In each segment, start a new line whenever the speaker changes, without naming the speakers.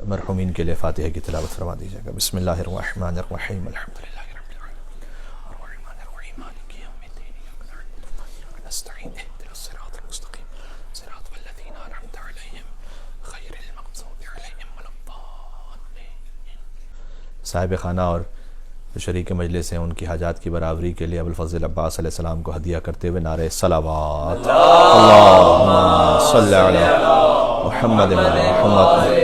مرحومین کے لیے فاتحہ کی تلاوت فرما دیجیے گا۔ بسم اللہ الرحمن الرحیم، الحمدللہ رب العالمین الرحمن الرحیم مالک یوم الدین ایاک نعبد و ایاک نستعین اهدنا الصراط المستقیم صراط الذین انعمت علیہم غیر المغضوب علیہم ولا الضالین۔ صاحب خانہ اور شریک مجلس ہیں، ان کی حاجات کی برابری کے لیے ابوالفضل عباس علیہ السلام کو ہدیہ کرتے ہوئے نعرہ صلوات، اللہم صلی علی محمد محمد۔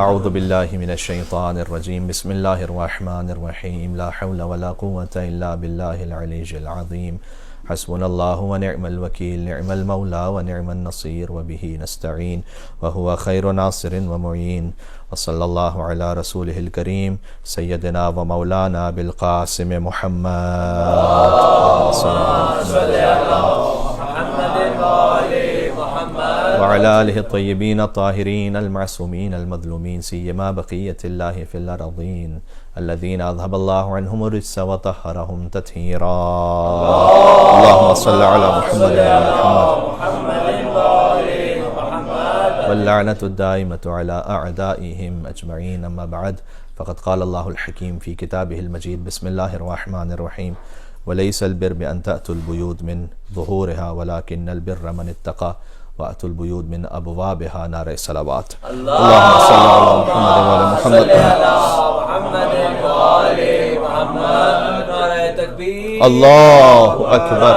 اعوذ باللہ من الشیطان الرجیم، بسم اللہ الرحمن الرحیم، لا حول ولا قوة الا باللہ العلی العظیم، حسبنا اللہ ونعم الوکیل، نعم المولا ونعم النصیر، وبہ نستعین وہو خیر ناصر ومعین، وصلی اللہ علی رسولہ الکریم سیدنا و مولانا بالقاسم محمد وعلى آلہ الطیبین الطاہرین المعصومین المظلومین، سیما بقیۃ اللہ فی الارضین الذین اذهب اللہ عنہم الرجس وطہرہم تطہیرا۔ اللہم صل علی محمد واللعنة الدائمة على أعدائهم أجمعين، أما بعد فقد قال الله الحكيم في كتابه المجيد، بسم الله الرحمن الرحيم، وليس البر بأن تأتوا البيوت من ظهورها ولكن البر من اتقى وأتوا البيوت من أبوابها، نعرہ صلوات۔ اللهم صل على محمد وعلى محمد اللہ اکبر،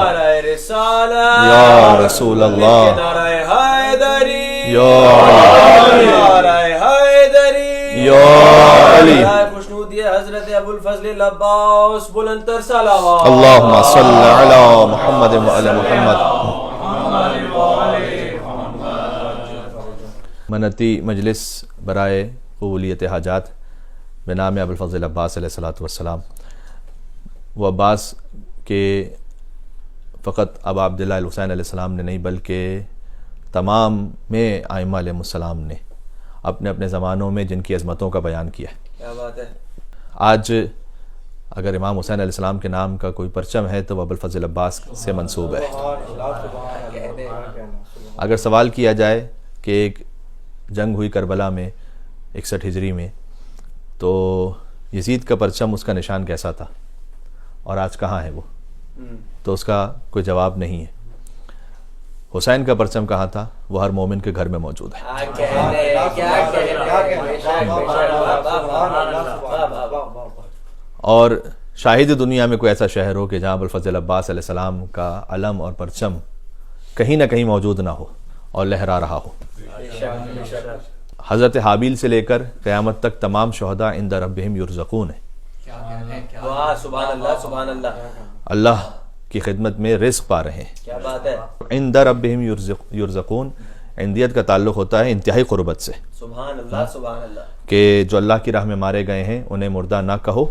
یا رسول اللہ، یا علی،
خوشنودی حضرت ابوالفضل العباس بلندتر صلوات۔
اللہم صل علی محمد وعلی محمد۔ منتی مجلس برائے قبولیت حاجات بنام ابوالفضل عباس علیہ السلام۔ وہ عباس کے فقط ابا عبداللہ الحسین علیہ السلام نے نہیں بلکہ تمام میں ائمہ علیہ السلام نے اپنے اپنے زمانوں میں جن کی عظمتوں کا بیان کیا ہے۔
کیا بات ہے۔
آج اگر امام حسین علیہ السلام کے نام کا کوئی پرچم ہے تو وہ ابوالفضل عباس سے منسوب ہے۔ اگر سوال کیا جائے کہ ایک جنگ ہوئی کربلا میں 61 ہجری میں، تو یزید کا پرچم اس کا نشان کیسا تھا اور آج کہاں ہے وہ، تو اس کا کوئی جواب نہیں ہے۔ حسین کا پرچم کہاں تھا، وہ ہر مومن کے گھر میں موجود ہے۔ اور شاہد دنیا میں کوئی ایسا شہر ہو کہ جہاں ابوالفضل عباس علیہ السلام کا علم اور پرچم کہیں نہ کہیں موجود نہ ہو اور لہرا رہا ہو۔ حضرت حابیل سے لے کر قیامت تک تمام شہداء عند ربہم یرزقون ہے۔
سبحان اللہ، سبحان اللہ،
اللہ کی خدمت میں رزق پا رہے ہیں۔
کیا بات ہے۔
عند ربہم یرزقون، عندیت کا تعلق ہوتا ہے انتہائی قربت سے،
سبحان اللہ، سبحان اللہ،
کہ جو اللہ کی راہ میں مارے گئے ہیں انہیں مردہ نہ کہو،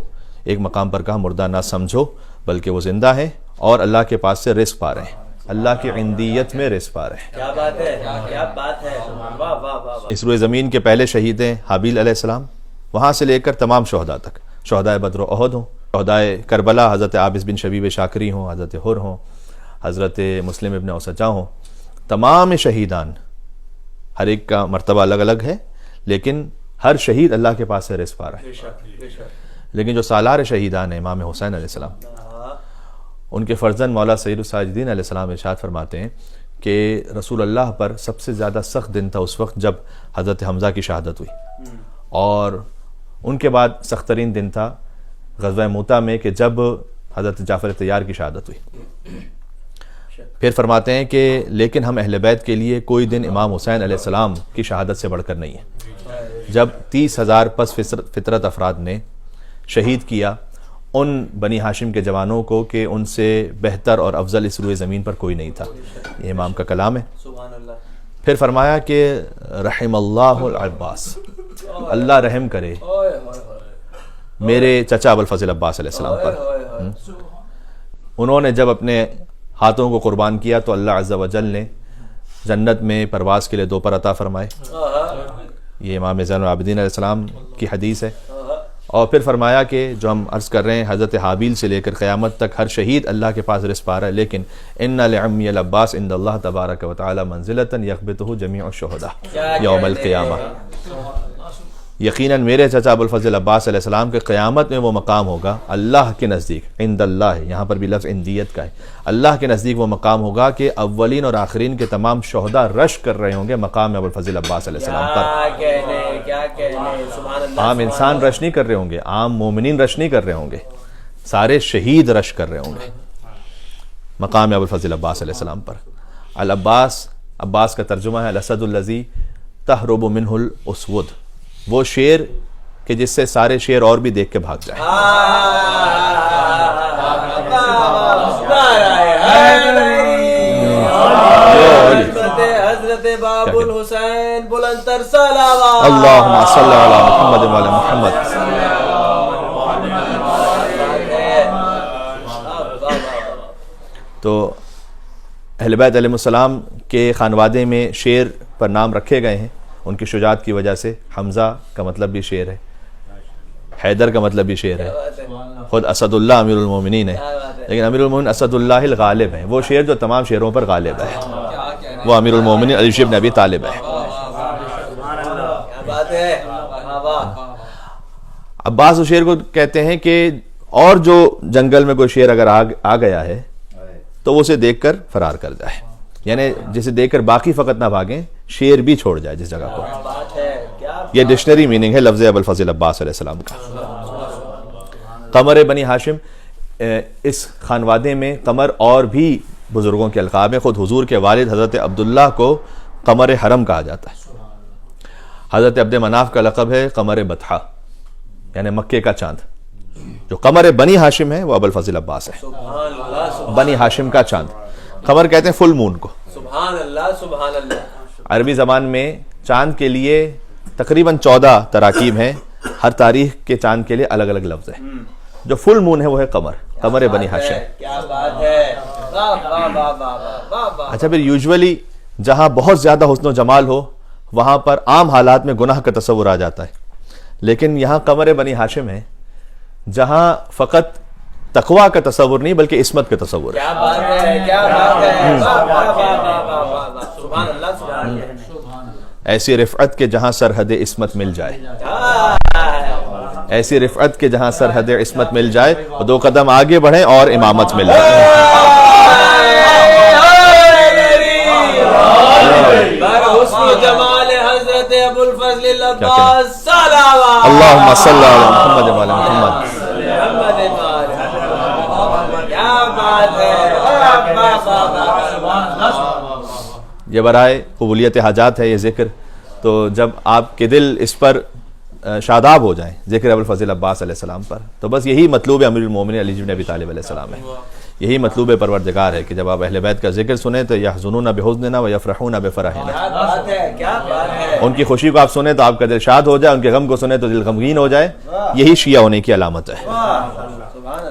ایک مقام پر کہا مردہ نہ سمجھو، بلکہ وہ زندہ ہیں اور اللہ کے پاس سے رزق پا رہے ہیں، اللہ کی عندیت میں رزق پا رہے ہیں۔
کیا بات ہے، کیا بات ہے، واہ واہ واہ۔
اس روئے زمین کے پہلے شہید ہیں حابیل علیہ السلام، وہاں سے لے کر تمام شہداء تک، شہداء بدر و احد ہوں، شہداء کربلا حضرت عابس بن شبیب شاکری ہوں، حضرت حر ہوں، حضرت مسلم ابن اوسجا ہوں، تمام شہیدان، ہر ایک کا مرتبہ الگ الگ ہے، لیکن ہر شہید اللہ کے پاس سے رزق پا رہا ہے۔ لیکن جو سالار شہیدان ہیں امام حسین علیہ السلام، ان کے فرزند مولا سید الساجدین علیہ السلام ارشاد فرماتے ہیں کہ رسول اللہ پر سب سے زیادہ سخت دن تھا اس وقت جب حضرت حمزہ کی شہادت ہوئی، اور ان کے بعد سخت ترین دن تھا غزوہ موتا میں کہ جب حضرت جعفر طیار کی شہادت ہوئی۔ پھر فرماتے ہیں کہ لیکن ہم اہل بیت کے لیے کوئی دن امام حسین علیہ السلام کی شہادت سے بڑھ کر نہیں ہے۔ جب 30,000 پس فطرت افراد نے شہید کیا ان بنی ہاشم کے جوانوں کو کہ ان سے بہتر اور افضل اس روئے زمین پر کوئی نہیں تھا، یہ امام کا کلام ہے۔
سبحان اللہ۔
پھر فرمایا کہ رحم اللہ العباس، اللہ رحم کرے میرے چچا ابوالفضل عباس علیہ السلام پر۔ انہوں نے جب اپنے ہاتھوں کو قربان کیا تو اللہ عز و جل نے جنت میں پرواز کے لیے 2 پر عطا فرمائے۔ یہ امام زین العابدین علیہ السلام کی حدیث ہے، اور پھر فرمایا کہ جو ہم عرض کر رہے ہیں حضرت حابیل سے لے کر قیامت تک ہر شہید اللہ کے پاس رزق پا رہا ہے، لیکن ان لعمی العباس عند اللہ تبارک و تعالی منزلۃ یغبطہ جمیع الشہداء یوم القیامہ، یقیناً میرے چچا ابوالفضل عباس علیہ السلام کے قیامت میں وہ مقام ہوگا اللہ کے نزدیک، عند اللہ یہاں پر بھی لفظ عندیت کا ہے، اللہ کے نزدیک وہ مقام ہوگا کہ اولین اور آخرین کے تمام شہداء رش کر رہے ہوں گے مقام ابوالفضل عباس علیہ السلام پر۔
کیا کہنے سبحان اللہ،
عام انسان رش نہیں کر رہے ہوں گے، عام مومنین رش نہیں کر رہے ہوں گے، سارے شہید رش کر رہے ہوں گے مقام ابوالفضل عباس علیہ السلام پر۔ العباس، عباس کا ترجمہ ہے الاسد الذی تہرب منہ الاسود، وہ شیر کہ جس سے سارے شیر اور بھی دیکھ کے بھاگ جائیں۔
حضرت باب الحسین بلند تر صلوات،
اللہم صلی علی محمد و علی محمد۔ تو اہل بیت علیہ السلام کے خانوادے میں شیر پر نام رکھے گئے ہیں ان کی شجاعت کی وجہ سے۔ حمزہ کا مطلب بھی شیر ہے، حیدر کا مطلب بھی شیر ہے، خود اسد اللہ امیر المومنین ہے، لیکن امیر المومنین اسد اللہ الغالب ہیں، وہ شیر جو تمام شیروں پر غالب ہے، وہ امیر المومنین علی بن ابی طالب ہے۔ عباس اس شیر کو کہتے ہیں کہ اور جو جنگل میں کوئی شیر اگر آ گیا ہے تو وہ اسے دیکھ کر فرار کر جائے، یعنی جسے دیکھ کر باقی فقط نہ بھاگیں، شیر بھی چھوڑ جائے جس جگہ کو۔ یہ ڈکشنری میننگ ہے لفظ ابوالفضل عباس علیہ السلام کا۔ قمر بنی ہاشم، اس خانوادے میں قمر اور بھی بزرگوں کے القاب ہیں، خود حضور کے والد حضرت عبداللہ کو قمر حرم کہا جاتا ہے۔ حضرت عبد مناف کا لقب ہے قمر بطحہ، یعنی مکے کا چاند۔ جو قمر بنی ہاشم ہے وہ ابوالفضل عباس ہے، بنی ہاشم کا چاند۔ قمر کہتے ہیں فل مون کو۔
سبحان اللہ سبحان اللہ۔
عربی زبان میں چاند کے لیے تقریباً 14 تراکیب ہیں، ہر تاریخ کے چاند کے لیے الگ الگ لفظ ہے۔ جو فل مون ہے وہ ہے قمر، قمر بنی ہاشم۔
کیا بات ہے، واہ واہ واہ واہ واہ واہ۔
اچھا، پھر یوزولی جہاں بہت زیادہ حسن و جمال ہو وہاں پر عام حالات میں گناہ کا تصور آ جاتا ہے، لیکن یہاں قمر بنی ہاشم ہے جہاں فقط تقویٰ کا تصور نہیں بلکہ عصمت کا تصور ہے۔
کیا بات ہے، کیا بات ہے، واہ واہ واہ واہ واہ واہ، سبحان اللہ سبحان اللہ۔
ایسی رفعت کے جہاں سرحد عصمت مل جائے، ایسی رفعت کے جہاں سرحد عصمت مل جائے، اور 2 قدم آگے بڑھیں اور امامت مل جائے۔
حسن جمال حضرت ابوالفضل عباس صلوات،
اللہم صلی علی محمد و علی محمد۔
کیا بات ہے،
یہ برائے قبولیت حاجات ہے یہ ذکر، تو جب آپ کے دل اس پر شاداب ہو جائیں ذکر ابوالفضل عباس علیہ السلام پر، تو بس یہی مطلوب امیر المومنین علی بن ابی طالب علیہ السلام ہے، یہی مطلوب پروردگار ہے کہ جب آپ اہل بیت کا ذکر سنیں تو یحزنون بحزننا ویفرحون بفرحنا،
کیا بات ہے، کیا بات ہے۔
ان کی خوشی کو آپ سنیں تو آپ کا دل شاد ہو جائے، ان کے غم کو سنیں تو دل غمگین ہو جائے، یہی شیعہ ہونے کی علامت ہے۔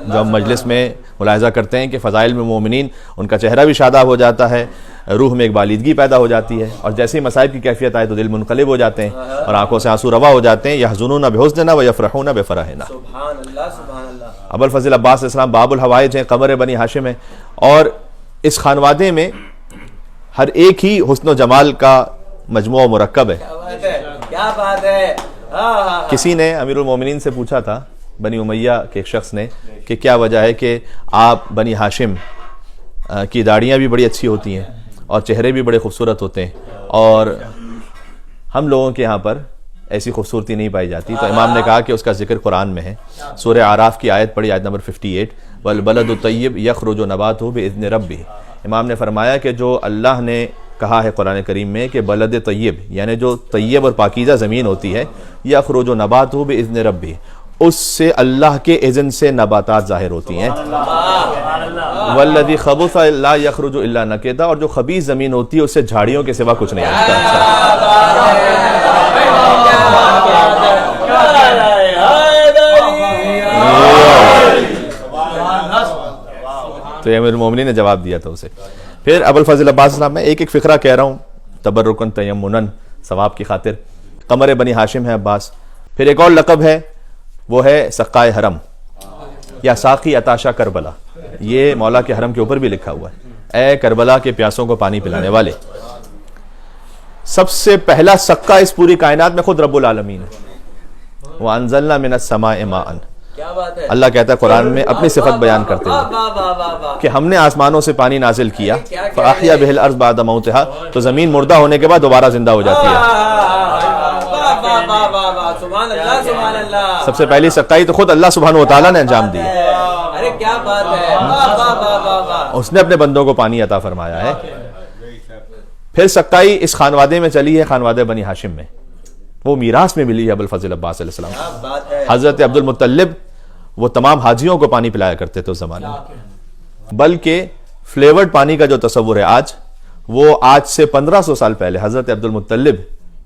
جو ہم مجلس میں ملاحظہ کرتے ہیں کہ فضائل میں مومنین ان کا چہرہ بھی شاداب ہو جاتا ہے، روح میں ایک بالیدگی پیدا ہو جاتی ہے، اور جیسے ہی مصائب کی کیفیت آئے تو دل منقلب ہو جاتے ہیں اور آنکھوں سے آنسو روا ہو جاتے ہیں۔ یحزنون بحزننا ویفرحون بفرحنا۔
سبحان اللہ سبحان اللہ۔
ابوالفضل عباس علیہ السلام باب الحوائج ہیں، قمر بنی ہاشم ہیں، اور اس خانوادے میں ہر ایک ہی حسن و جمال کا مجموعہ مرکب ہے۔
کیا بات ہے، کیا بات ہے۔
کسی نے امیر المومنین سے پوچھا تھا، بنی امیہ کے ایک شخص نے، کہ کیا وجہ ہے کہ آپ بنی ہاشم کی داڑیاں بھی بڑی اچھی ہوتی ہیں اور چہرے بھی بڑے خوبصورت ہوتے ہیں، اور ہم لوگوں کے یہاں پر ایسی خوبصورتی نہیں پائی جاتی؟ تو امام نے کہا کہ اس کا ذکر قرآن میں ہے، سورہ اعراف کی آیت پڑھی، آیت نمبر 58، والبلد الطیب یخرج نباتہ باذن ربہ۔ امام نے فرمایا کہ جو اللہ نے کہا ہے قرآن کریم میں کہ بلد طیب، یعنی جو طیب اور پاکیزہ زمین ہوتی ہے، یخرج نباتہ باذن ربہ، اس سے اللہ کے اذن سے نباتات ظاہر ہوتی ہیں۔ والذی خبث لا یخرج الا نکدا، اور جو خبیث زمین ہوتی ہے اس سے جھاڑیوں کے سوا کچھ نہیں آتا۔ تو امیر المومنین نے جواب دیا تھا اسے۔ پھر ابوالفضل عباس السلام، میں ایک ایک فقرہ کہہ رہا ہوں تبرکن تیمنن، ثواب کی خاطر۔ قمر بنی ہاشم ہے عباس۔ پھر ایک اور لقب ہے وہ ہے سقائے حرم یا ساقی عطاشہ کربلا. یہ مولا کے حرم کے اوپر بھی لکھا ہوا ہے، اے کربلا کے پیاسوں کو پانی پلانے والے. سب سے پہلا سقا اس پوری کائنات میں خود رب العالمین ہے. وَأَنزَلْنَا مِنَ السَّمَاءِ مَاءً.
کیا بات ہے.
اللہ کہتا ہے قرآن میں اپنی صفت بیان کرتے
واہ
ہوئے
واہ واہ واہ واہ.
کہ ہم نے آسمانوں سے پانی نازل کیا فَأَحْيَا بِهِ الْأَرْضَ بَعْدَ مَوْتِهَا، تو زمین مردہ ہونے کے بعد دوبارہ زندہ ہو جاتی ہے.
واہ واہ واہ واہ واہ. سبحان اللہ سبحان اللہ.
سب سے پہلی سقائی تو خود اللہ سبحانہ و تعالیٰ نے انجام دی ہے.
ارے کیا بات ہے. واہ واہ واہ واہ واہ.
اس نے اپنے بندوں کو پانی عطا فرمایا ہے. پھر سقائی اس خانوادے میں چلی ہے، خانوادہ بنی ہاشم میں. وہ میراث میں ملی ہے ابوالفضل عباس علیہ السلام.
کیا بات ہے.
حضرت عبد المطلب وہ تمام حاجیوں کو پانی پلایا کرتے تھے اس زمانے میں. بلکہ فلیورڈ پانی کا جو تصور ہے آج، وہ آج سے 1500 سال پہلے حضرت عبد المطلب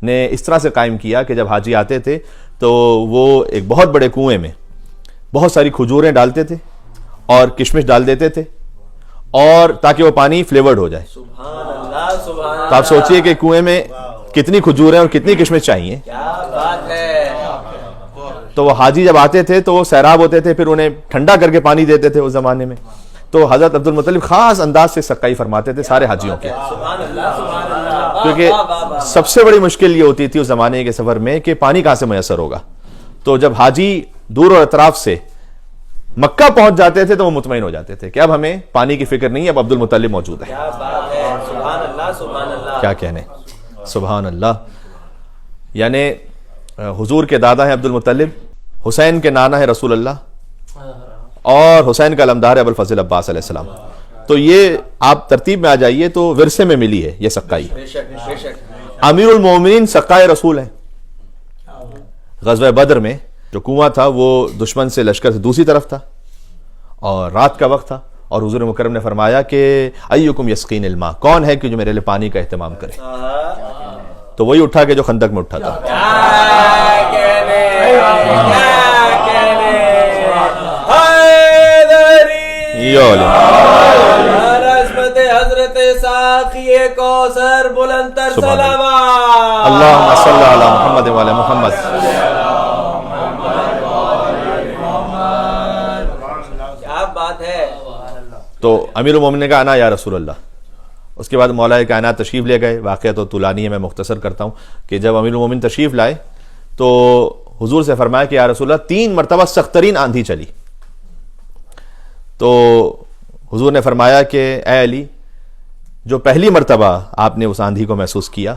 نے اس طرح سے قائم کیا کہ جب حاجی آتے تھے تو وہ ایک بہت بڑے کنویں میں بہت ساری کھجوریں ڈالتے تھے اور کشمش ڈال دیتے تھے، اور تاکہ وہ پانی فلیورڈ ہو جائے.
سبحان اللہ سبحان اللہ.
تو آپ سوچئے کہ کنویں میں کتنی کھجوریں اور کتنی کشمش چاہیے.
کیا بات ہے.
تو وہ حاجی جب آتے تھے تو وہ سیراب ہوتے تھے، پھر انہیں ٹھنڈا کر کے پانی دیتے تھے اس زمانے میں. تو حضرت عبد المطلب خاص انداز سے سقائی فرماتے تھے سارے حاجیوں کے،
سبحان اللہ سبحان اللہ.
کیونکہ سب سے بڑی مشکل یہ ہوتی تھی اس زمانے کے سفر میں کہ پانی کہاں سے میسر ہوگا. تو جب حاجی دور اور اطراف سے مکہ پہنچ جاتے تھے تو وہ مطمئن ہو جاتے تھے کہ اب ہمیں پانی کی فکر نہیں ہے، اب عبد المطلب موجود ہے.
کیا بات ہے. سبحان اللہ سبحان اللہ.
کیا کہنے، سبحان اللہ. یعنی حضور کے دادا ہیں عبد المطلب، حسین کے نانا ہے رسول اللہ، اور حسین کا علمدار ہے ابوالفضل عباس علیہ السلام. تو یہ آپ ترتیب میں آ جائیے تو ورثے میں ملی ہے یہ سقائی.
بے شک بے شک.
امیر المومنین سقائے رسول ہیں. غزوہ بدر میں جو کنواں تھا وہ دشمن سے لشکر سے دوسری طرف تھا اور رات کا وقت تھا، اور حضور مکرم نے فرمایا کہ ایکم یسقین الماء، کون ہے کہ جو میرے لیے پانی کا اہتمام کرے. تو وہی اٹھا کے جو خندق میں اٹھا تھا.
کیا کہنے کیا کہنے. حیدری
یا علی
عظمت حضرت ساقی کوثر بلند تر
سبحان اللہ.
صلوات.
اللہم صلی علی محمد وعلی محمد.
کیا بات ہے.
تو امیر المومنین نے کہا انا یا رسول اللہ. اس کے بعد مولا کائنات تشریف لے گئے. واقعہ تو طولانی ہے، میں مختصر کرتا ہوں کہ جب امیر المومنین تشریف لائے تو حضور سے فرمایا کہ یا رسول اللہ 3 مرتبہ سخت ترین آندھی چلی. تو حضور نے فرمایا کہ اے علی، جو پہلی مرتبہ آپ نے اس آندھی کو محسوس کیا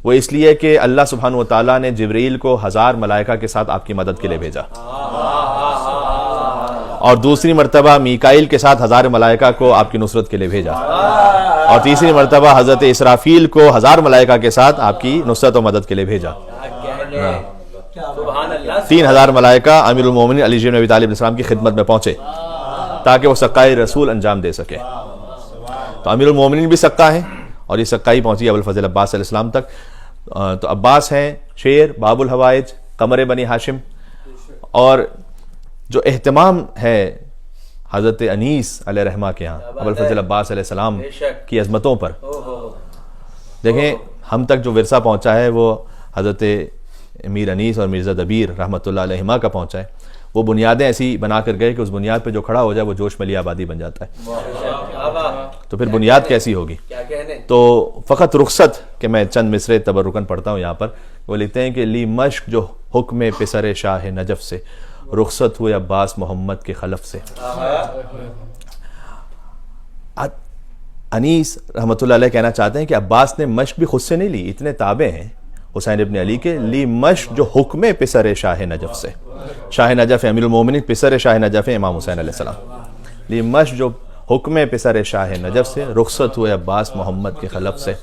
وہ اس لیے کہ اللہ سبحانہ و تعالیٰ نے جبرائیل کو 1000 ملائکہ کے ساتھ آپ کی مدد کے لیے بھیجا، اور دوسری مرتبہ میکائیل کے ساتھ 1000 ملائکہ کو آپ کی نصرت کے لیے بھیجا، اور تیسری مرتبہ حضرت اسرافیل کو 1000 ملائکہ کے ساتھ آپ کی نصرت و مدد کے لیے بھیجا.
سبحان اللہ.
3000 ملائکہ امیر المومنین علی بن ابی طالب علیہ السلام کی خدمت میں پہنچے تاکہ وہ سقائے رسول انجام دے سکے. تو امیر المومنین بھی سقا ہیں، اور یہ سقائی پہنچی ابوالفضل عباس علیہ السلام تک. تو عباس ہیں شیر، باب الحوائج، قمر بنی ہاشم، اور جو اہتمام ہے حضرت انیس علیہ رحمہ کے ہاں ابوالفضل عباس علیہ السلام کی عظمتوں پر. دیکھیں ہم تک جو ورثہ پہنچا ہے وہ حضرت امیر انیس اور مرزا دبیر رحمۃ اللہ علیہما کا پہنچا ہے. وہ بنیادیں ایسی بنا کر گئے کہ اس بنیاد پہ جو کھڑا ہو جائے وہ جوش ملی آبادی بن جاتا ہے. تو پھر بنیاد کیسی ہوگی. تو فقط رخصت کہ میں چند مصرے تبرکن پڑھتا ہوں یہاں پر. وہ لکھتے ہیں کہ لی مشق جو حکم پسر شاہ نجف سے، رخصت ہوئے عباس محمد کے خلف سے. انیس رحمۃ اللہ علیہ کہنا چاہتے ہیں کہ عباس نے مشق بھی خود سے نہیں لی، اتنے تابع ہیں حسین ابن علی کے. لی مشق جو حکم پسر شاہ نجف سے، شاہ نجف امیر المومنین، پسر شاہ نجف امام حسین علیہ السلام. لی مشق جو حکم پسر شاہ نجف سے، رخصت ہوئے عباس محمد کے خلف سے.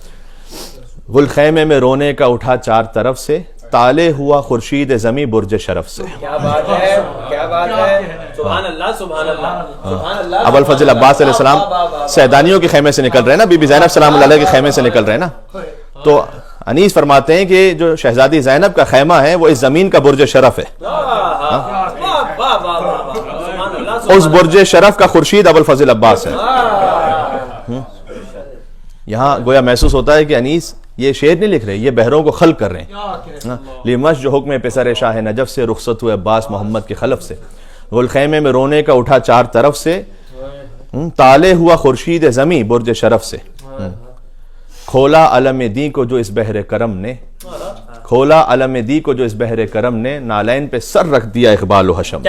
گل خیمے میں رونے کا اٹھا 4 طرف سے، تالے ہوا خورشید زمیں برج شرف سے.
کیا بات ہے کیا بات ہے. سبحان اللہ سبحان اللہ سبحان اللہ.
ابوالفضل عباس علیہ السلام سیدانیوں کے خیمے سے نکل رہے ہیں نا، بی بی زینب سلام اللہ علیہ کے خیمے سے نکل رہے ہیں نا. تو انیس فرماتے ہیں کہ جو شہزادی زینب کا خیمہ ہے وہ اس زمین کا برج شرف ہے. اس برج شرف کا خورشید ابوالفضل عباس ہے. یہاں گویا محسوس ہوتا ہے کہ انیس یہ شعر نہیں لکھ رہے، یہ بحروں کو خلق کر رہے ہیں. لیمش جو حکم پسر شاہ نجف سے رخصت ہوئے عباس محمد کے خلف سے، گل خیمے میں رونے کا اٹھا چار طرف سے، تالے ہوا خورشید زمیں برج شرف سے، کھولا علم دی کو جو اس بحر کرم نے، کھولا علم دی کو جو اس بحر کرم نے، نالین پہ سر رکھ دیا اقبال و حشم.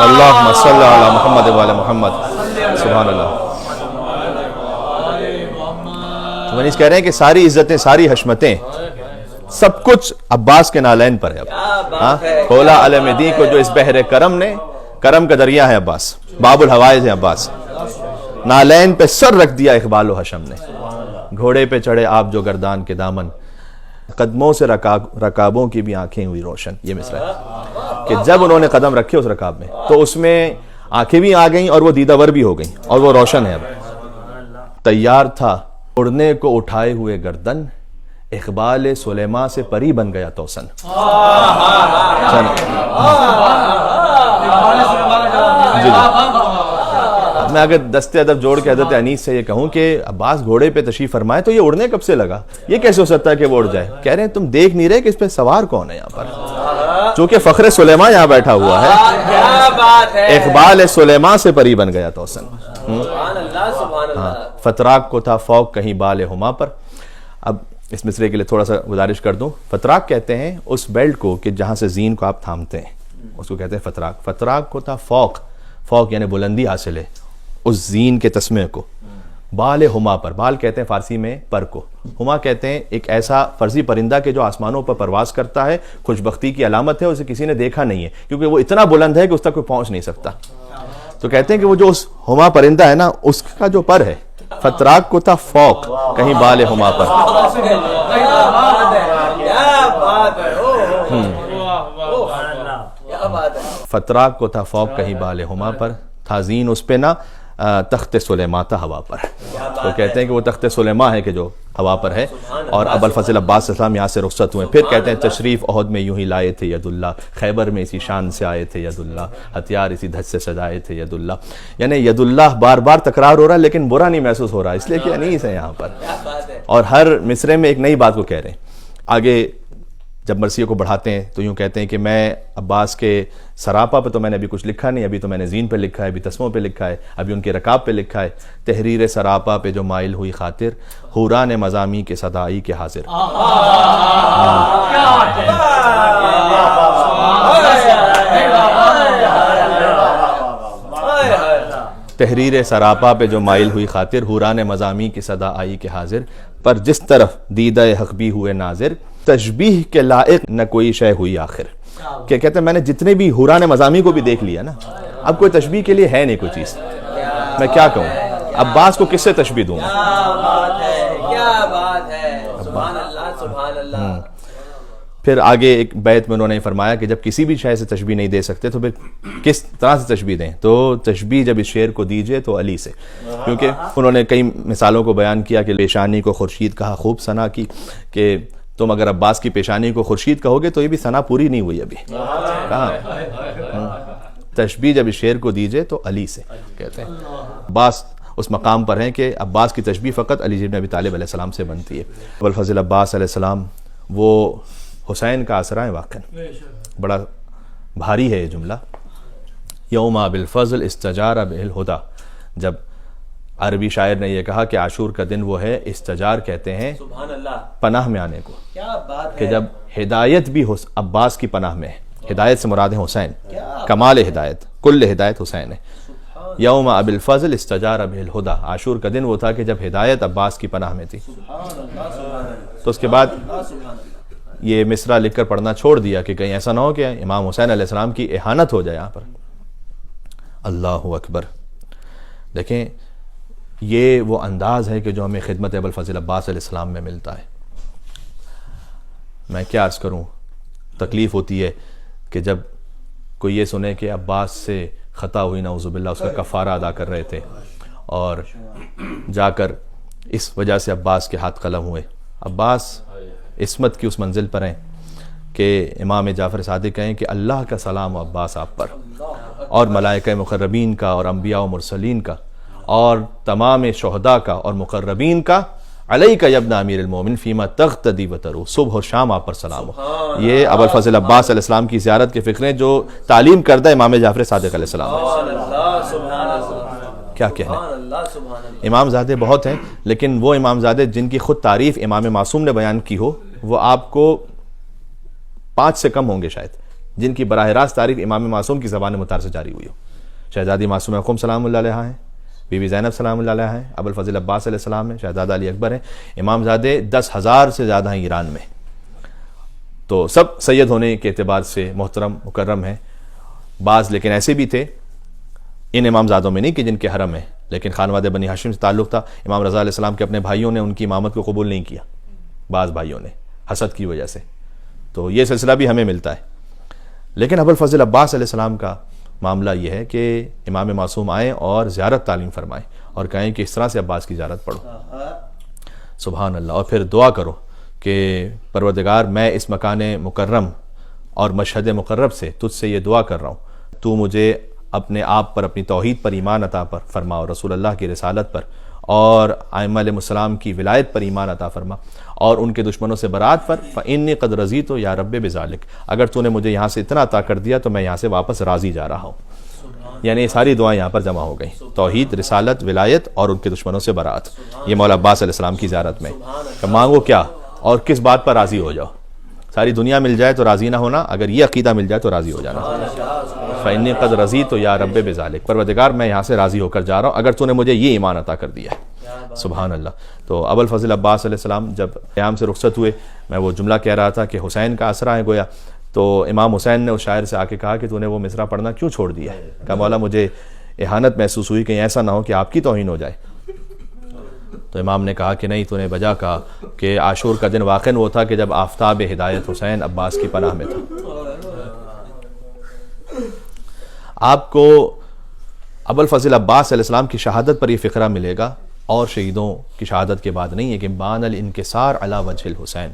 اللہم صلی علی محمد وعلی محمد. سبحان اللہ. تو منیز کہہ رہے ہیں کہ ساری عزتیں، ساری حشمتیں، سب کچھ عباس کے نالین پر ہے. اب کھولا علم دی کو جو اس بحر کرم نے، کرم کا دریا ہے عباس، باب الحوائج ہے عباس، نالین پہ سر رکھ دیا اقبال و حشم نے. گھوڑے پہ چڑھے آپ جو گردان کے دامن، قدموں سے رکابوں کی بھی آنکھیں ہوئی روشن. یہ مصرع ہے کہ جب انہوں نے قدم رکھے اس رکاب میں تو اس میں آنکھیں بھی آ گئیں اور وہ دیدہ ور بھی ہو گئیں اور وہ روشن ہے. اب تیار تھا اڑنے کو اٹھائے ہوئے گردن، اقبال سلیماں سے پری بن گیا توسن. میں اگر دست ادب جوڑ کے حضرت انیس سے یہ کہوں کہ عباس گھوڑے پہ تشریف فرمائے تو یہ اڑنے کب سے لگا؟ یہ کیسے ہو سکتا ہے کہ وہ اڑ جائے؟ کہہ رہے ہیں تم دیکھ نہیں رہے کہ اس پہ سوار کون ہے یہاں پر، چونکہ فخر سلیماں یہاں بیٹھا ہوا ہے. اقبال سلیماں سے پری بن گیا توسن. فتراک کو تھا فوق کہیں بال ہما پر. اب اس مصرے کے لیے تھوڑا سا گزارش کر دوں. فتراک کہتے ہیں اس بیلٹ کو کہ جہاں سے زین کو آپ تھامتے ہیں، اس کو کہتے ہیں فتراک. فتراک کو تھا فوق، فوق یعنی بلندی حاصل ہے اس زین کے تسمے کو، بال ہما پر. بال کہتے ہیں فارسی میں پر کو، ہما کہتے ہیں ایک ایسا فرضی پرندہ کہ جو آسمانوں پر پرواز کرتا ہے. خوش بختی کی علامت ہے، اسے کسی نے دیکھا نہیں ہے کیونکہ وہ اتنا بلند ہے کہ اس تک کوئی پہنچ نہیں سکتا. تو کہتے ہیں کہ وہ جو اس ہما پرندہ ہے نا، اس کا جو پر ہے، فتراک کو تھا فوق کہیں بال ہما پر. فتراک کو تھا فوق کہیں بال ہما پر، تھا زین اس پہ نہ تخت سلیماں تھا ہوا پر. تو کہتے ہیں کہ وہ تخت سلیماں ہے کہ جو ہوا پر ہے. اور ابو الفضل عباس اسلام یہاں سے رخصت ہوئے. پھر کہتے ہیں تشریف احد میں یوں ہی لائے تھے ید اللہ، خیبر میں اسی شان سے آئے تھے ید اللہ، ہتھیار اسی دھج سے سجائے تھے ید اللہ. یعنی ید اللہ بار بار تکرار ہو رہا ہے لیکن برا نہیں محسوس ہو رہا، اس لیے کہ انیس ہے یہاں پر. اور ہر مصرے میں ایک نئی بات کو کہہ رہے ہیں. آگے جب مرثیے کو بڑھاتے ہیں تو یوں کہتے ہیں کہ میں عباس کے سراپا پہ تو میں نے ابھی کچھ لکھا نہیں، ابھی تو میں نے زین پہ لکھا ہے، ابھی تسموں پہ لکھا ہے، ابھی ان کے رکاب پہ لکھا ہے. تحریر سراپا پہ جو مائل ہوئی خاطر، حوران مضامی کے صدائی کے حاضر. تحریر سراپا پہ جو مائل ہوئی خاطر، حوران مضامی کی صدا آئی کے حاضر. پر جس طرف دیدہ حق بھی ہوئے ناظر، تشبیہ کے لائق نہ کوئی شے ہوئی آخر. کہ کہتے ہیں میں نے جتنے بھی حوران مضامی کو بھی دیکھ لیا نا، اب کوئی تشبیہ کے لیے ہے نہیں کوئی چیز. میں کیا کہوں، عباس کو کس سے تشبیہ دوں؟ پھر آگے ایک بیت میں انہوں نے فرمایا کہ جب کسی بھی شے سے تشبیہ نہیں دے سکتے تو پھر کس طرح سے تشبیہ دیں؟ تو تشبیہ جب اس شعر کو دیجئے تو علی سے. کیونکہ انہوں نے کئی مثالوں کو بیان کیا کہ پیشانی کو خورشید کہا خوب ثنا کی، کہ تم اگر عباس کی پیشانی کو خورشید کہو گے تو یہ بھی ثنا پوری نہیں ہوئی ابھی. کہاں تشبیہ جب اس شعر کو دیجئے تو علی سے کہتے ہیں. عباس اس مقام پر ہیں کہ عباس کی تشبیہ فقط علی بن ابی طالب علیہ السلام سے بنتی ہے. ابو الفضل عباس علیہ السلام وہ حسین کا آسرا ہے. واقعا بڑا بھاری ہے یہ جملہ. یوم بالفضل استجار بالہدا. جب عربی شاعر نے یہ کہا کہ عاشور کا دن وہ ہے، استجار کہتے ہیں پناہ میں آنے کو، کہ جب ہدایت بھی عباس کی پناہ میں ہے. ہدایت سے مراد ہے حسین، کمال ہدایت، کل ہدایت حسین ہے. یوم بالفضل استجار بالہدا. عاشور کا دن وہ تھا کہ جب ہدایت عباس کی پناہ میں تھی. تو اس کے بعد یہ مصرع لکھ کر پڑھنا چھوڑ دیا کہ کہیں ایسا نہ ہو کہ امام حسین علیہ السلام کی اہانت ہو جائے یہاں پر. اللہ اکبر. دیکھیں یہ وہ انداز ہے کہ جو ہمیں خدمت ابو الفضل عباس علیہ السلام میں ملتا ہے. میں کیا عرض کروں، تکلیف ہوتی ہے کہ جب کوئی یہ سنے کہ عباس سے خطا ہوئی نعوذ باللہ، اس کا کفارہ ادا کر رہے تھے اور جا کر اس وجہ سے عباس کے ہاتھ قلم ہوئے. عباس عصمت کی اس منزل پر ہیں کہ امام جعفر صادق کہیں کہ اللہ کا سلام و عباس آپ پر، اور ملائکہ مقربین کا، اور انبیاء و مرسلین کا، اور تمام شہداء کا اور مقربین کا، علیک یا ابن امیر المومن فیما تغتدی و ترو، صبح اور شام آپ پر سلام ہو۔ یہ ابوالفضل عباس علیہ السلام کی زیارت کے فقرے جو تعلیم کردہ امام جعفر صادق علیہ السلام کیا کہنے۔ امام زادے بہت ہیں، لیکن وہ امام زادے جن کی خود تعریف امام معصوم نے بیان کی ہو وہ آپ کو 5 سے کم ہوں گے شاید، جن کی براہ راست تعریف امام معصوم کی زبان مطہر سے جاری ہوئی ہو۔ شہزادی معصوم قم سلام اللہ علیہ ہیں، بی بی زینب سلام اللہ علیہ ہیں، ابوالفضل عباس علیہ السلام ہیں، شہزادہ علی اکبر ہیں۔ امام زادے 10,000 سے زیادہ ہیں ایران میں، تو سب سید ہونے کے اعتبار سے محترم مکرم ہیں۔ بعض لیکن ایسے بھی تھے، ان امام زادوں میں نہیں کہ جن کے حرم ہیں، لیکن خانوادہ بنی ہاشم سے تعلق تھا۔ امام رضا علیہ السلام کے اپنے بھائیوں نے ان کی امامت کو قبول نہیں کیا، بعض بھائیوں نے حسد کی وجہ سے، تو یہ سلسلہ بھی ہمیں ملتا ہے۔ لیکن ابوالفضل عباس علیہ السلام کا معاملہ یہ ہے کہ امام معصوم آئیں اور زیارت تعلیم فرمائیں اور کہیں کہ اس طرح سے عباس کی زیارت پڑھو، سبحان اللہ، اور پھر دعا کرو کہ پروردگار میں اس مکان مکرم اور مشہد مقرب سے تجھ سے یہ دعا کر رہا ہوں، تو مجھے اپنے آپ پر، اپنی توحید پر ایمان عطا پر فرما، اور رسول اللہ کی رسالت پر اور ائمہ علیہ السلام کی ولایت پر ایمان عطا فرما، اور ان کے دشمنوں سے برات پر۔ فإنی قد رضیت یا رب بذالک، اگر تو نے مجھے یہاں سے اتنا عطا کر دیا تو میں یہاں سے واپس راضی جا رہا ہوں۔ یعنی یہ ساری دعائیں یہاں پر جمع ہو گئیں، توحید، رسالت، ولایت اور ان کے دشمنوں سے برات، یہ مولا عباس علیہ السلام کی زیارت میں۔ کہ مانگو کیا اور کس بات پر راضی ہو جاؤ، ساری دنیا مل جائے تو راضی نہ ہونا، اگر یہ عقیدہ مل جائے تو راضی ہو جانا۔ فإنی قد رضیت یا رب بذالک، پروردگار میں یہاں سے راضی ہو کر جا رہا ہوں اگر تو نے مجھے یہ ایمان عطا کر دیا ہے، سبحان اللہ۔ تو ابوالفضل عباس علیہ السلام جب قیام سے رخصت ہوئے، میں وہ جملہ کہہ رہا تھا کہ حسین کا اسرا ہے گویا، تو امام حسین نے اس شاعر سے آ کے کہا کہ تو نے وہ مصرع پڑھنا کیوں چھوڑ دیا ہے؟ کہا مولا مجھے اہانت محسوس ہوئی، کہیں ایسا نہ ہو کہ آپ کی توہین ہو جائے۔ تو امام نے کہا کہ نہیں، تو نے بجا کہا کہ عاشور کا دن واقعاً وہ تھا کہ جب آفتاب ہدایت حسین عباس کی پناہ میں تھا۔ آپ کو ابوالفضل عباس علیہ السلام کی شہادت پر یہ فقرہ ملے گا، اور شہیدوں کی شہادت کے بعد نہیں ہے، کہ بان الانکسار علی وجہ الحسین۔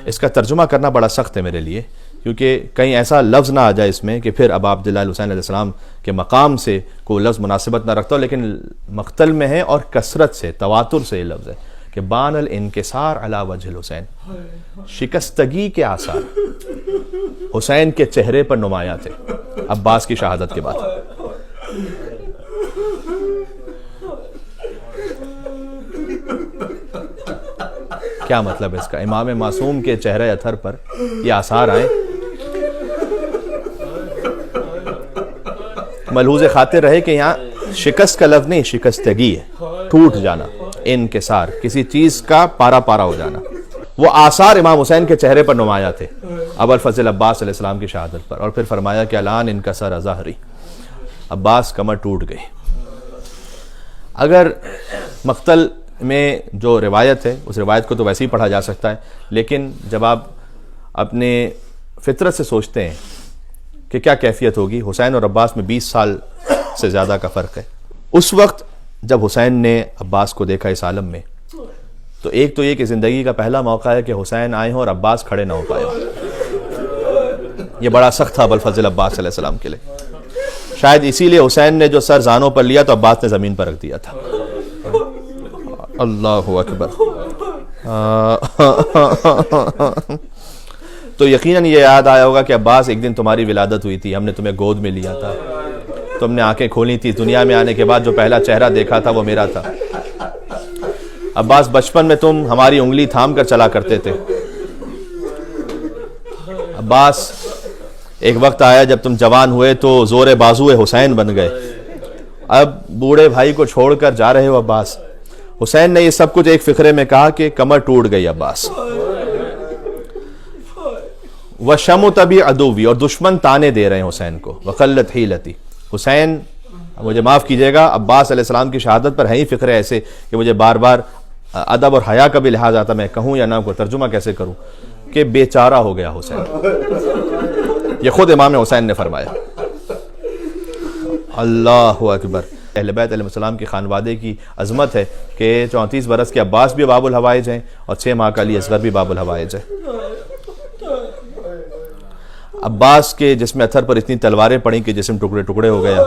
اس کا ترجمہ کرنا بڑا سخت ہے میرے لیے، کیونکہ کہیں ایسا لفظ نہ آ جائے اس میں کہ پھر اب عبداللہ الحسین علیہ السلام کے مقام سے کوئی لفظ مناسبت نہ رکھتا ہو، لیکن مقتل میں ہے اور کثرت سے، تواتر سے یہ لفظ ہے کہ بان الانکسار علی وجہ الحسین، شکستگی کے آثار حسین کے چہرے پر نمایاں تھے عباس کی شہادت کے بعد۔ کیا مطلب ہے اس کا؟ امام معصوم کے چہرے اثر پر یہ آثار آئے، ملحوظ خاطر رہے کہ یہاں شکست کا لفظ نہیں، شکستگی ہے، ٹوٹ جانا، انکسار، کسی چیز کا پارا پارا ہو جانا۔ وہ آثار امام حسین کے چہرے پر نمایاں تھے ابوالفضل عباس علیہ السلام کی شہادت پر، اور پھر فرمایا کہ الان انکسر ظہری، عباس کمر ٹوٹ گئی۔ اگر مقتل میں جو روایت ہے اس روایت کو تو ویسے ہی پڑھا جا سکتا ہے، لیکن جب آپ اپنے فطرت سے سوچتے ہیں کہ کیا کیفیت ہوگی، حسین اور عباس میں 20 سال سے زیادہ کا فرق ہے، اس وقت جب حسین نے عباس کو دیکھا اس عالم میں، تو ایک تو یہ کہ زندگی کا پہلا موقع ہے کہ حسین آئے ہوں اور عباس کھڑے نہ ہو پائے ہوں۔ یہ بڑا سخت تھا ابوالفضل عباس علیہ السلام کے لیے، شاید اسی لیے حسین نے جو سر زانوں پر لیا تو عباس نے زمین پر رکھ دیا تھا۔ اللہ اکبر۔ تو یقیناً یہ یاد آیا ہوگا کہ عباس ایک دن تمہاری ولادت ہوئی تھی، ہم نے تمہیں گود میں لیا تھا، تم نے آنکھیں کھولی تھی، دنیا میں آنے کے بعد جو پہلا چہرہ دیکھا تھا وہ میرا تھا۔ عباس بچپن میں تم ہماری انگلی تھام کر چلا کرتے تھے۔ عباس ایک وقت آیا جب تم جوان ہوئے تو زور بازو حسین بن گئے، اب بوڑھے بھائی کو چھوڑ کر جا رہے ہو عباس۔ حسین نے یہ سب کچھ ایک فقرے میں کہا کہ کمر ٹوٹ گئی عباس۔ وَشَمُتَ بِعَدُوِّ، اور دشمن تانے دے رہے ہیں حسین کو، وَقَلَّتْ حِيلَتِي، حسین مجھے معاف کیجئے گا، عباس علیہ السلام کی شہادت پر ہیں ہی فقرے ایسے کہ مجھے بار بار ادب اور حیا کا بھی لحاظ آتا، میں کہوں یا نہ کو ترجمہ کیسے کروں، کہ بیچارہ ہو گیا حسین۔ یہ خود امام حسین نے فرمایا۔ اللہ اکبر۔ اہل بیت علیہ السلام کی خانوادے کی عظمت ہے کہ 34 برس کے عباس بھی باب الحوائج ہیں اور 6 ماہ کا علی اصغر بھی باب الحوائج ہے۔ عباس کے جسم اطہر پر اتنی تلواریں پڑیں کہ جسم ٹکڑے ٹکڑے ہو گیا.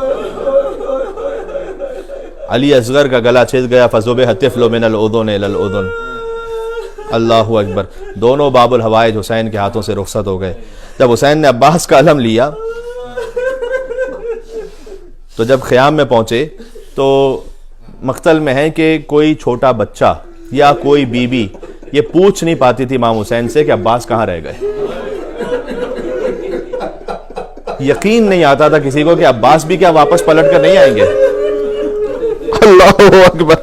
علی اصغر کا گلا چھید گیا. فذبح الطفل من الاذن الى الاذن. اللہ اکبر. دونوں باب الحوائج حسین کے ہاتھوں سے رخصت ہو گئے. جب حسین نے عباس کا علم لیا تو جب خیام میں پہنچے تو مقتل میں ہے کہ کوئی چھوٹا بچہ یا کوئی بی بی یہ پوچھ نہیں پاتی تھی امام حسین سے کہ عباس کہاں رہ گئے. یقین نہیں آتا تھا کسی کو کہ عباس بھی کیا واپس پلٹ کر نہیں آئیں گے. اللہ اکبر.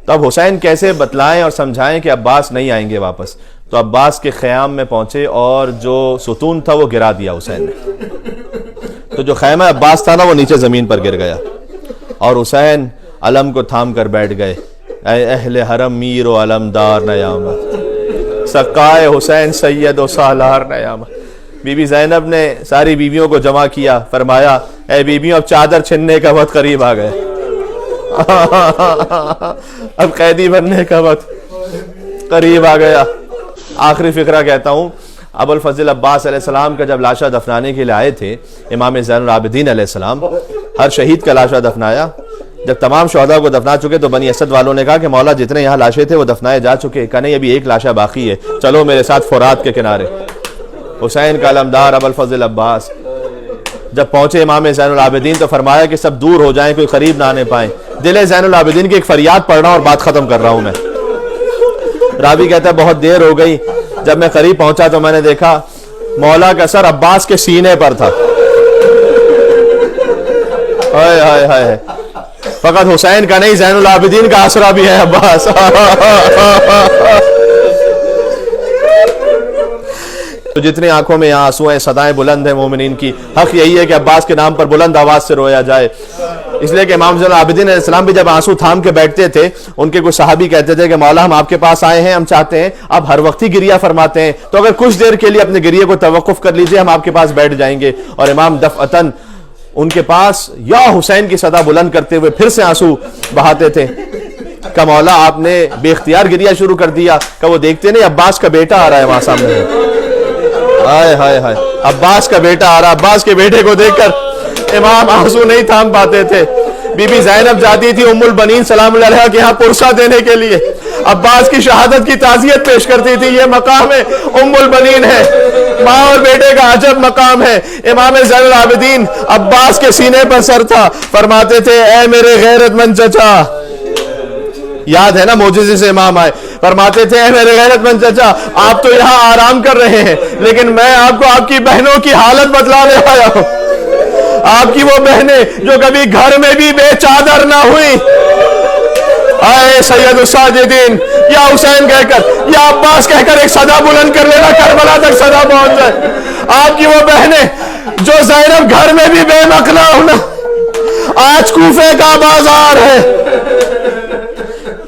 تب حسین کیسے بتلائیں اور سمجھائیں کہ عباس نہیں آئیں گے واپس. تو عباس کے خیام میں پہنچے اور جو ستون تھا وہ گرا دیا حسین نے. تو جو خیمہ عباس تھا نا وہ نیچے زمین پر گر گیا اور حسین علم کو تھام کر بیٹھ گئے. اے اہل حرم میر و علمدار نیامت سقائے حسین سید و سالار نیامت. بی بی زینب نے ساری بیویوں کو جمع کیا. فرمایا اے بیویوں اب چادر چھننے کا وقت قریب آ گئے. اب قیدی بننے کا وقت قریب آ گیا. آخری فقرہ کہتا ہوں. ابو الفضل عباس علیہ السلام کا جب لاشا دفنانے کے لیے آئے تھے امام زین العابدین علیہ السلام, ہر شہید کا لاشا دفنایا. جب تمام شہداء کو دفنا چکے تو بنی اسد والوں نے کہا کہ مولا جتنے یہاں لاشیں تھے وہ دفنائے جا چکے. کہا نہیں ابھی ایک لاشا باقی ہے, چلو میرے ساتھ فرات کے کنارے. حسین کا علمدار ابو الفضل عباس جب پہنچے امام زین العابدین تو فرمایا کہ سب دور ہو جائیں, کوئی قریب نہ آنے پائیں. دل زین العابدین کی ایک فریاد پڑھ رہا ہوں اور بات ختم کر رہا ہوں میں. راوی کہتا ہے بہت دیر ہو گئی. جب میں قریب پہنچا تو میں نے دیکھا مولا کا سر عباس کے سینے پر تھا. ہائے ہائے ہائے. فقط حسین کا نہیں زین العابدین کا آسرا بھی ہے عباس. تو جتنی آنکھوں میں یہاں آنسو ہیں, صدائیں بلند ہیں مومنین کی, حق یہی ہے کہ عباس کے نام پر بلند آواز سے رویا جائے. اس لیے کہ امام زین العابدین علیہ السلام بھی جب آنسو تھام کے بیٹھتے تھے ان کے کچھ صحابی کہتے تھے کہ مولا ہم آپ کے پاس آئے ہیں, ہم چاہتے ہیں آپ ہر وقت ہی گریہ فرماتے ہیں, تو اگر کچھ دیر کے لیے اپنے گریہ کو توقف کر لیجئے, ہم آپ کے پاس بیٹھ جائیں گے. اور امام دفعتاً ان کے پاس یا حسین کی صدا بلند کرتے ہوئے پھر سے آنسو بہاتے تھے. کہ مولا آپ نے بے اختیار گریہ شروع کر دیا. کہ وہ دیکھتے نہیں عباس کا بیٹا آ رہا ہے وہاں سامنے. ہائے ہائے ہائے. عباس کا بیٹا آ رہا. عباس کے بیٹے کو دیکھ کر امام آنسو نہیں تھام پاتے تھے. بی بی زینب جاتی تھی ام البنین سلام اللہ علیہا کے یہاں پرسہ دینے کے لیے, عباس کی شہادت کی تعزیت پیش کرتی تھی. یہ مقام ہے ام البنین ہے, ماں اور بیٹے کا عجب مقام ہے. امام زین العابدین عباس کے سینے پر سر تھا. فرماتے تھے اے میرے غیرت مند چچا, یاد ہے نا معجزے سے امام آئے. فرماتے تھے اے میرے غیرت مند چچا آپ تو یہاں آرام کر رہے ہیں, لیکن میں آپ کو آپ کی بہنوں کی حالت بتلانے آیا ہوں. آپ کی وہ بہنیں جو کبھی گھر میں بھی بے چادر نہ ہوئی, اے سید الساجدین یا حسین کہہ کر یا عباس کہہ کر ایک صدا بلند کر لینا, کربلا تک صدا پہنچ جائے. آپ کی وہ بہنیں جو زینب گھر میں بھی بے مقلا ہونا, آج کوفے کا بازار ہے,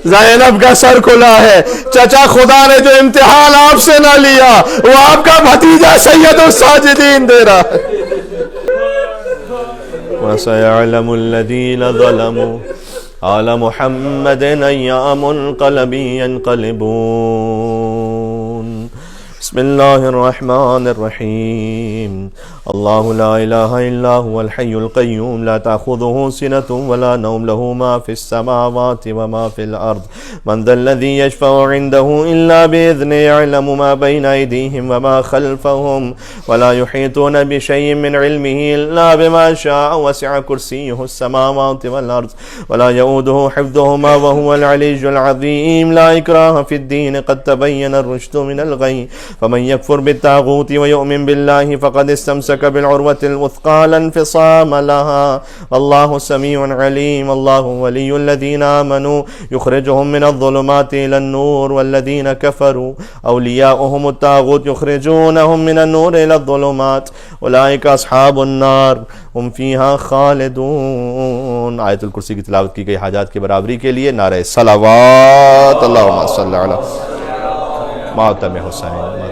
زینب کا سر کھلا ہے. چچا خدا نے جو امتحان آپ سے نہ لیا وہ آپ کا بھتیجا سید الساجدین دے رہا ہے. وَسَيَعْلَمُ الَّذِينَ ظَلَمُوا آلَ مُحَمَّدٍ أَيَّ مُنْقَلَبٍ يَنْقَلِبُونَ. بسم اللہ الرحمن الرحیم. اللہ لا الہ الا هو الحی القیوم لا تأخذه سنة ولا نوم له ما في السماوات وما في الأرض من ذا الذي يشفع عنده إلا بإذنه يعلم ما بين أيديهم وما خلفهم ولا يحيطون بشيء من علمه إلا بما شاء وسع كرسيه السماوات والأرض ولا يؤوده حفظهما وهو العلي العظيم. لا إكراه في الدين قد تبين الرشد من الغي فمن يكفر بالطاغوت ويؤمن بالله فقد استمسك بالعروة الوثقى لا انفصام لها والله سميع عليم. الله ولي الذين آمنوا يخرجهم من الظلمات إلى النور والذين كفروا أولياؤهم الطاغوت يخرجونهم من النور إلى الظلمات أولئك أصحاب النار هم فيها خالدون. آیت الکرسی کی تلاوت کی گئی حاجات کی برابری کے لیے نعرہ صلوات. اللہم صلی علی ماتم حسین.